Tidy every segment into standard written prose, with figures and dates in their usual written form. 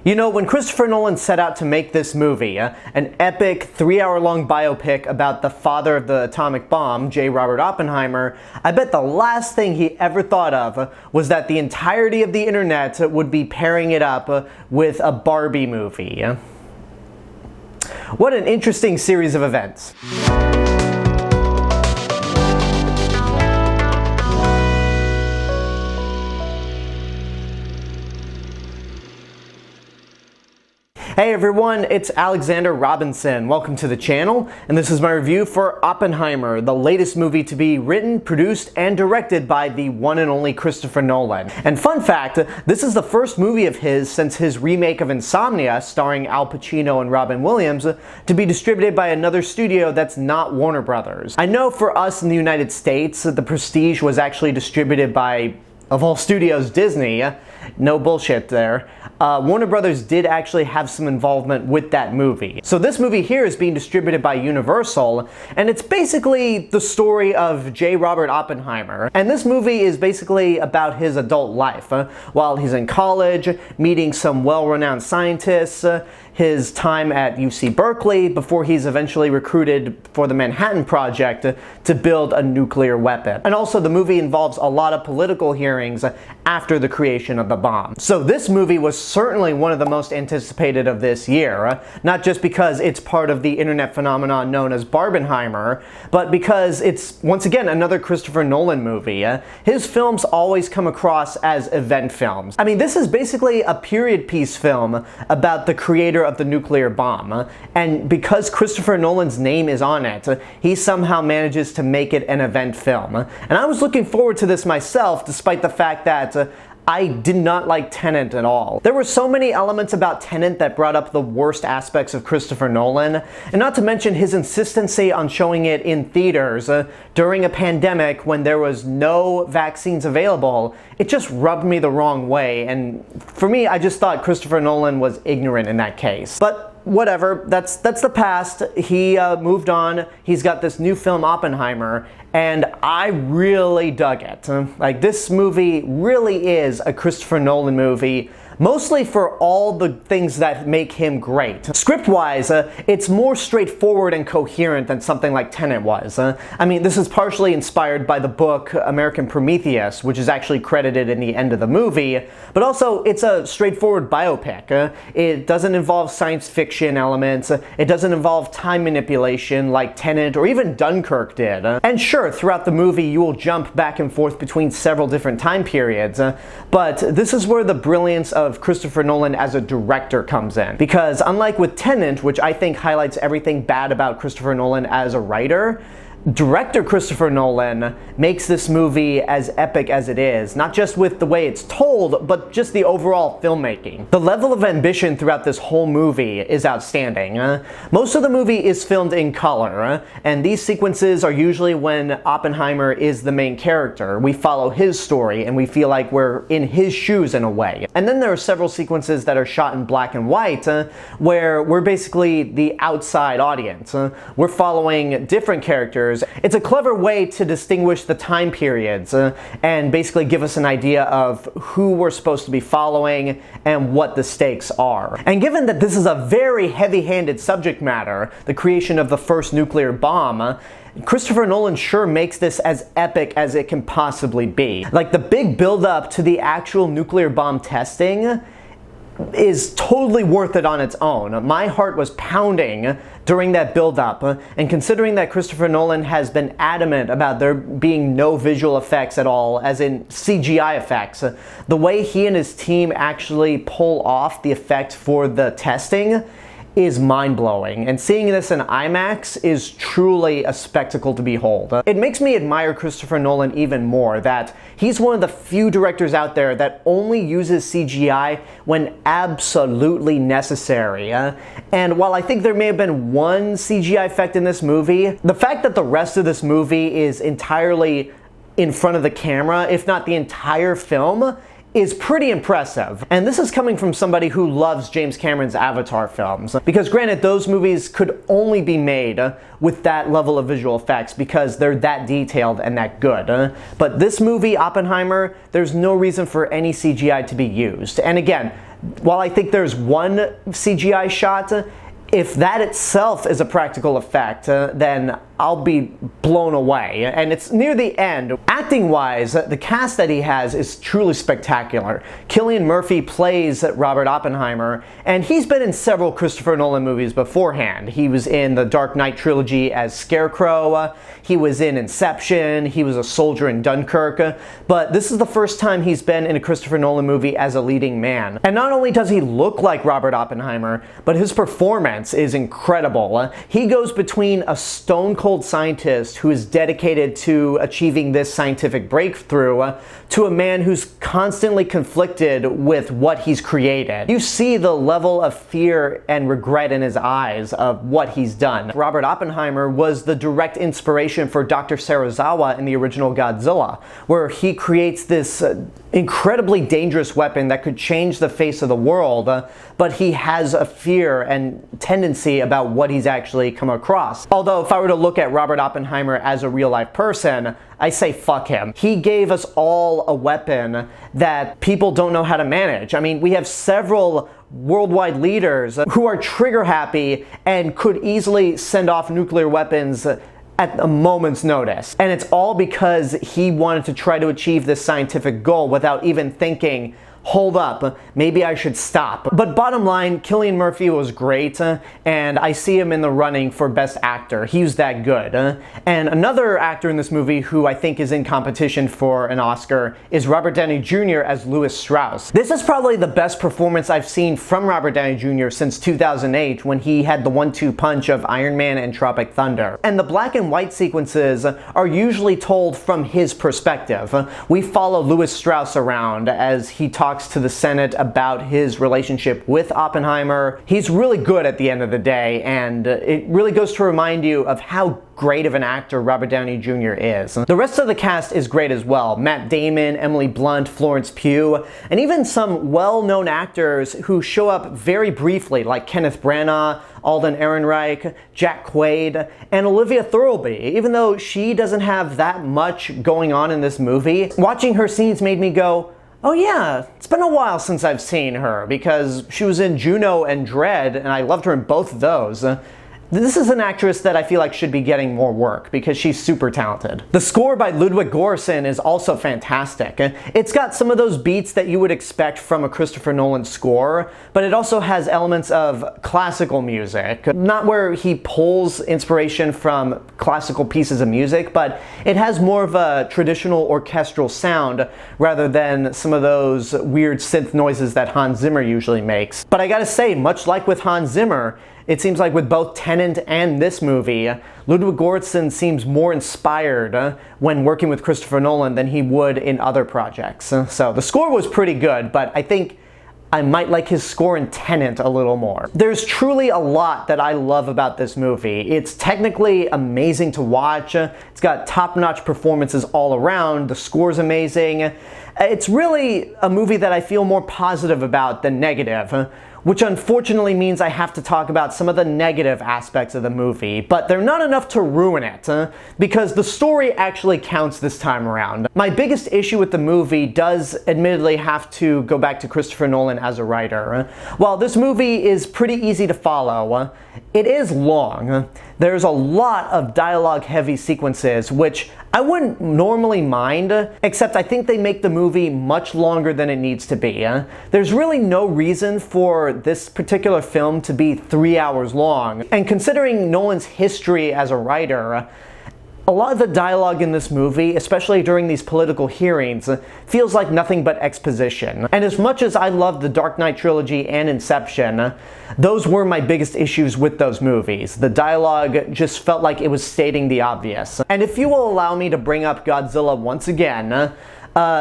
You know, when Christopher Nolan set out to make this movie, an epic 3-hour-long biopic about the father of the atomic bomb, J. Robert Oppenheimer, I bet the last thing he ever thought of was that the entirety of the internet would be pairing it up with a Barbie movie. What an interesting series of events. Hey everyone, it's Alexander Robinson. Welcome to the channel, and this is my review for Oppenheimer, the latest movie to be written, produced, and directed by the one and only Christopher Nolan. And fun fact, this is the first movie of his since his remake of Insomnia, starring Al Pacino and Robin Williams, to be distributed by another studio that's not Warner Brothers. I know for us in the United States, The Prestige was actually distributed by, of all studios, Disney. No bullshit there. Warner Brothers did actually have some involvement with that movie. So this movie here is being distributed by Universal, and it's basically the story of J. Robert Oppenheimer. And this movie is basically about his adult life. While he's in college, meeting some well-renowned scientists, his time at UC Berkeley before he's eventually recruited for the Manhattan Project to build a nuclear weapon. And also the movie involves a lot of political hearings after the creation of the bomb. So this movie was certainly one of the most anticipated of this year, not just because it's part of the internet phenomenon known as Barbenheimer, but because it's, once again, another Christopher Nolan movie. His films always come across as event films. I mean, this is basically a period piece film about the creator of the nuclear bomb, and because Christopher Nolan's name is on it, he somehow manages to make it an event film. And I was looking forward to this myself, despite the fact that I did not like Tenet at all. There were so many elements about Tenet that brought up the worst aspects of Christopher Nolan, and not to mention his insistency on showing it in theaters during a pandemic when there was no vaccines available. It just rubbed me the wrong way, and for me, I just thought Christopher Nolan was ignorant in that case. But whatever, that's the past. He moved on. He's got this new film, Oppenheimer, and I really dug it. Like, this movie really is a Christopher Nolan movie, mostly for all the things that make him great. Script-wise, it's more straightforward and coherent than something like Tenet was. I mean, this is partially inspired by the book American Prometheus, which is actually credited in the end of the movie, but also it's a straightforward biopic. It doesn't involve science fiction elements, it doesn't involve time manipulation like Tenet or even Dunkirk did. And sure, throughout the movie you will jump back and forth between several different time periods, but this is where the brilliance of Christopher Nolan as a director comes in. Because unlike with Tenet, which I think highlights everything bad about Christopher Nolan as a writer, director Christopher Nolan makes this movie as epic as it is, not just with the way it's told, but just the overall filmmaking. The level of ambition throughout this whole movie is outstanding. Most of the movie is filmed in color, and these sequences are usually when Oppenheimer is the main character. We follow his story, and we feel like we're in his shoes in a way. And then there are several sequences that are shot in black and white, where we're basically the outside audience. We're following different characters. It's a clever way to distinguish the time periods and basically give us an idea of who we're supposed to be following and what the stakes are. And given that this is a very heavy-handed subject matter, the creation of the first nuclear bomb, Christopher Nolan sure makes this as epic as it can possibly be. Like, the big build-up to the actual nuclear bomb testing is totally worth it on its own. My heart was pounding during that build-up, and considering that Christopher Nolan has been adamant about there being no visual effects at all, as in CGI effects, the way he and his team actually pull off the effect for the testing is mind-blowing, and seeing this in IMAX is truly a spectacle to behold. It makes me admire Christopher Nolan even more, that he's one of the few directors out there that only uses CGI when absolutely necessary. And while I think there may have been one CGI effect in this movie, the fact that the rest of this movie is entirely in front of the camera, if not the entire film, is pretty impressive. And this is coming from somebody who loves James Cameron's Avatar films. Because granted, those movies could only be made with that level of visual effects because they're that detailed and that good. But this movie, Oppenheimer, there's no reason for any CGI to be used. And again, While I think there's one CGI shot, if that itself is a practical effect, then I'll be blown away. And it's near the end. Acting-wise, the cast that he has is truly spectacular. Cillian Murphy plays Robert Oppenheimer, and he's been in several Christopher Nolan movies beforehand. He was in the Dark Knight trilogy as Scarecrow, he was in Inception, he was a soldier in Dunkirk, but this is the first time he's been in a Christopher Nolan movie as a leading man. And not only does he look like Robert Oppenheimer, but his performance is incredible. He goes between a stone-cold scientist who is dedicated to achieving this scientific breakthrough to a man who's constantly conflicted with what he's created. You see the level of fear and regret in his eyes of what he's done. Robert Oppenheimer was the direct inspiration for Dr. Serizawa in the original Godzilla, where he creates this incredibly dangerous weapon that could change the face of the world, but he has a fear and tendency about what he's actually come across. Although if I were to look at Robert Oppenheimer as a real-life person, I say fuck him. He gave us all a weapon that people don't know how to manage. I mean, we have several worldwide leaders who are trigger happy and could easily send off nuclear weapons at a moment's notice. And it's all because he wanted to try to achieve this scientific goal without even thinking, hold up, maybe I should stop. But bottom line, Cillian Murphy was great, and I see him in the running for Best Actor. He was that good. And another actor in this movie who I think is in competition for an Oscar is Robert Downey Jr. as Lewis Strauss. This is probably the best performance I've seen from Robert Downey Jr. since 2008, when he had the 1-2 punch of Iron Man and Tropic Thunder. And the black and white sequences are usually told from his perspective. We follow Lewis Strauss around as he talks to the Senate about his relationship with Oppenheimer. He's really good at the end of the day, and it really goes to remind you of how great of an actor Robert Downey Jr. is. The rest of the cast is great as well. Matt Damon, Emily Blunt, Florence Pugh, and even some well-known actors who show up very briefly, like Kenneth Branagh, Alden Ehrenreich, Jack Quaid, and Olivia Thirlby. Even though she doesn't have that much going on in this movie, watching her scenes made me go, oh yeah, it's been a while since I've seen her, because she was in Juno and Dredd, and I loved her in both of those. This is an actress that I feel like should be getting more work because she's super talented. The score by Ludwig Göransson is also fantastic. It's got some of those beats that you would expect from a Christopher Nolan score, but it also has elements of classical music. Not where he pulls inspiration from classical pieces of music, but it has more of a traditional orchestral sound rather than some of those weird synth noises that Hans Zimmer usually makes. But I gotta say, much like with Hans Zimmer, it seems like with both Tenet and this movie, Ludwig Göransson seems more inspired when working with Christopher Nolan than he would in other projects. So the score was pretty good, but I think I might like his score in Tenet a little more. There's truly a lot that I love about this movie. It's technically amazing to watch. It's got top-notch performances all around. The score's amazing. It's really a movie that I feel more positive about than negative, which unfortunately means I have to talk about some of the negative aspects of the movie, but they're not enough to ruin it, because the story actually counts this time around. My biggest issue with the movie does admittedly have to go back to Christopher Nolan as a writer. While this movie is pretty easy to follow, it is long. There's a lot of dialogue-heavy sequences, which I wouldn't normally mind, except I think they make the movie much longer than it needs to be. There's really no reason for this particular film to be 3 hours long, and considering Nolan's history as a writer, a lot of the dialogue in this movie, especially during these political hearings, feels like nothing but exposition. And as much as I love the Dark Knight trilogy and Inception, those were my biggest issues with those movies. The dialogue just felt like it was stating the obvious. And if you will allow me to bring up Godzilla once again,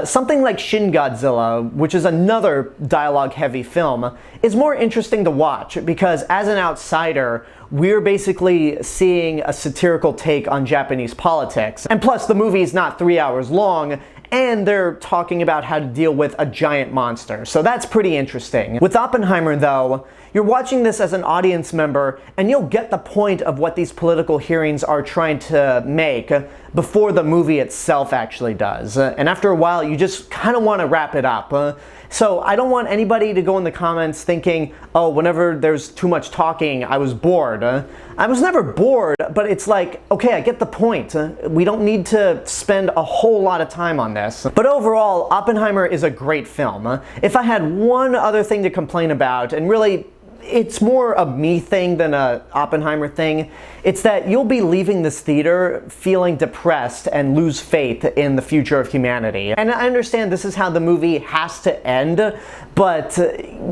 something like Shin Godzilla, which is another dialogue-heavy film, is more interesting to watch because as an outsider, we're basically seeing a satirical take on Japanese politics. And plus, the movie is not 3 hours long, and they're talking about how to deal with a giant monster. So that's pretty interesting. With Oppenheimer, though, you're watching this as an audience member and you'll get the point of what these political hearings are trying to make before the movie itself actually does. And after a while, you just kind of want to wrap it up. So I don't want anybody to go in the comments thinking, oh, whenever there's too much talking, I was bored. I was never bored, but it's like, okay, I get the point. We don't need to spend a whole lot of time on this. But overall, Oppenheimer is a great film. If I had one other thing to complain about, and really it's more a me thing than a Oppenheimer thing, it's that you'll be leaving this theater feeling depressed and lose faith in the future of humanity. And I understand this is how the movie has to end, but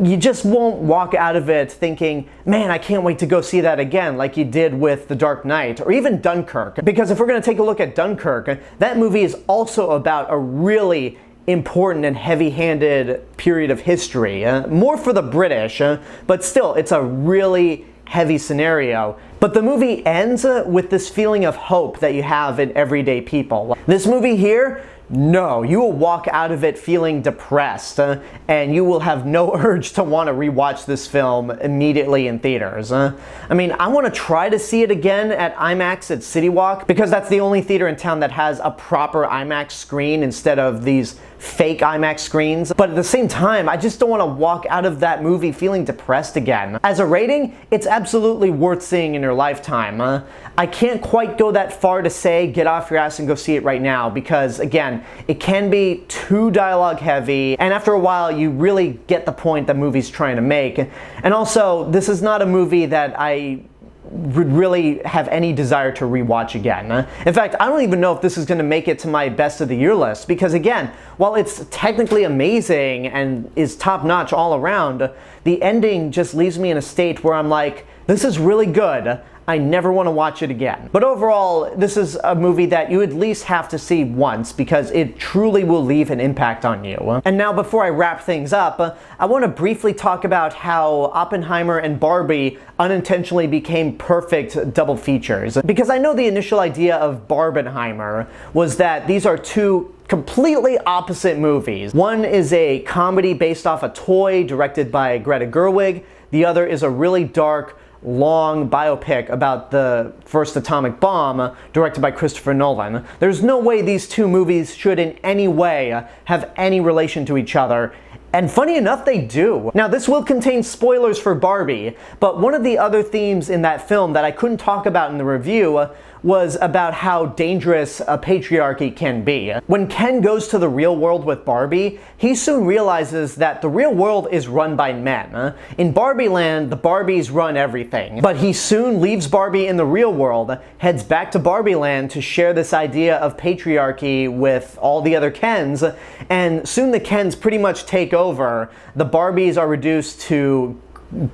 you just won't walk out of it thinking, man, I can't wait to go see that again, like you did with The Dark Knight or even Dunkirk. Because if we're going to take a look at Dunkirk, that movie is also about a really important and heavy-handed period of history. More for the British, but still, it's a really heavy scenario. But the movie ends with this feeling of hope that you have in everyday people. This movie here, no, you will walk out of it feeling depressed, and you will have no urge to want to rewatch this film immediately in theaters. I mean, I want to try to see it again at IMAX at City Walk, because that's the only theater in town that has a proper IMAX screen instead of these fake IMAX screens. But at the same time, I just don't want to walk out of that movie feeling depressed again. As a rating, it's absolutely worth seeing in your lifetime. I can't quite go that far to say get off your ass and go see it right now, because again, it can be too dialogue heavy, and after a while you really get the point the movie's trying to make. And also, this is not a movie that I would really have any desire to rewatch again. In fact, I don't even know if this is going to make it to my best of the year list, because again, while it's technically amazing and is top-notch all around, the ending just leaves me in a state where I'm like, this is really good, I never want to watch it again. But overall, this is a movie that you at least have to see once, because it truly will leave an impact on you. And now, before I wrap things up, I want to briefly talk about how Oppenheimer and Barbie unintentionally became perfect double features. Because I know the initial idea of Barbenheimer was that these are two completely opposite movies. One is a comedy based off a toy directed by Greta Gerwig. The other is a really dark, long biopic about the first atomic bomb directed by Christopher Nolan. There's no way these two movies should in any way have any relation to each other. And funny enough, they do. Now, this will contain spoilers for Barbie, but one of the other themes in that film that I couldn't talk about in the review was about how dangerous a patriarchy can be. When Ken goes to the real world with Barbie, he soon realizes that the real world is run by men. In Barbie Land, the Barbies run everything. But he soon leaves Barbie in the real world, heads back to Barbie Land to share this idea of patriarchy with all the other Kens, and soon the Kens pretty much take over. The Barbies are reduced to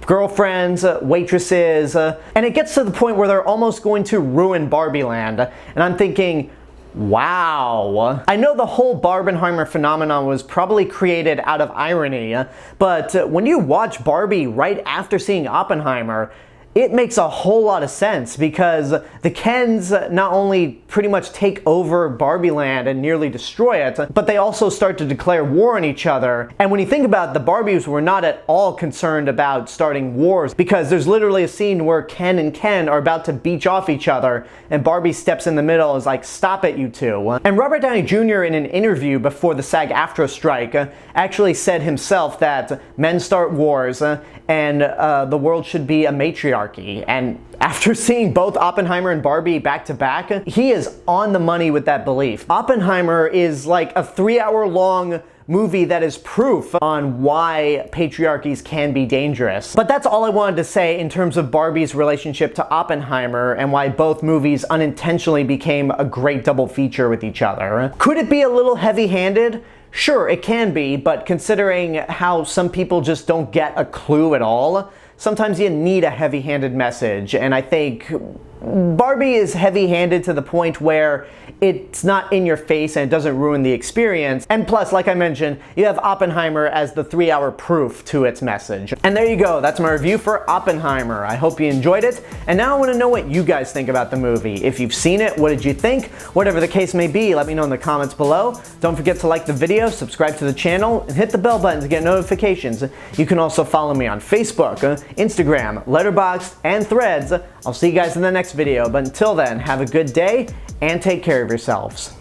girlfriends, waitresses, and it gets to the point where they're almost going to ruin Barbie Land. And I'm thinking, wow. I know the whole Barbenheimer phenomenon was probably created out of irony, but when you watch Barbie right after seeing Oppenheimer, it makes a whole lot of sense, because the Kens not only pretty much take over Barbie Land and nearly destroy it, but they also start to declare war on each other. And when you think about it, the Barbies were not at all concerned about starting wars, because there's literally a scene where Ken and Ken are about to beach off each other, and Barbie steps in the middle and is like, stop it, you two. And Robert Downey Jr. in an interview before the SAG-AFTRA strike actually said himself that men start wars, and the world should be a matriarchy. And after seeing both Oppenheimer and Barbie back to back, he is on the money with that belief. Oppenheimer is like a 3-hour-long movie that is proof on why patriarchies can be dangerous. But that's all I wanted to say in terms of Barbie's relationship to Oppenheimer and why both movies unintentionally became a great double feature with each other. Could it be a little heavy-handed? Sure, it can be, but considering how some people just don't get a clue at all, sometimes you need a heavy-handed message, and I think Barbie is heavy-handed to the point where it's not in your face and it doesn't ruin the experience. And plus, like I mentioned, you have Oppenheimer as the 3-hour proof to its message. And there you go, that's my review for Oppenheimer. I hope you enjoyed it. And now I want to know what you guys think about the movie. If you've seen it, what did you think? Whatever the case may be, let me know in the comments below. Don't forget to like the video, subscribe to the channel, and hit the bell button to get notifications. You can also follow me on Facebook, Instagram, Letterboxd, and Threads. I'll see you guys in the next video, but until then, have a good day and take care of yourselves.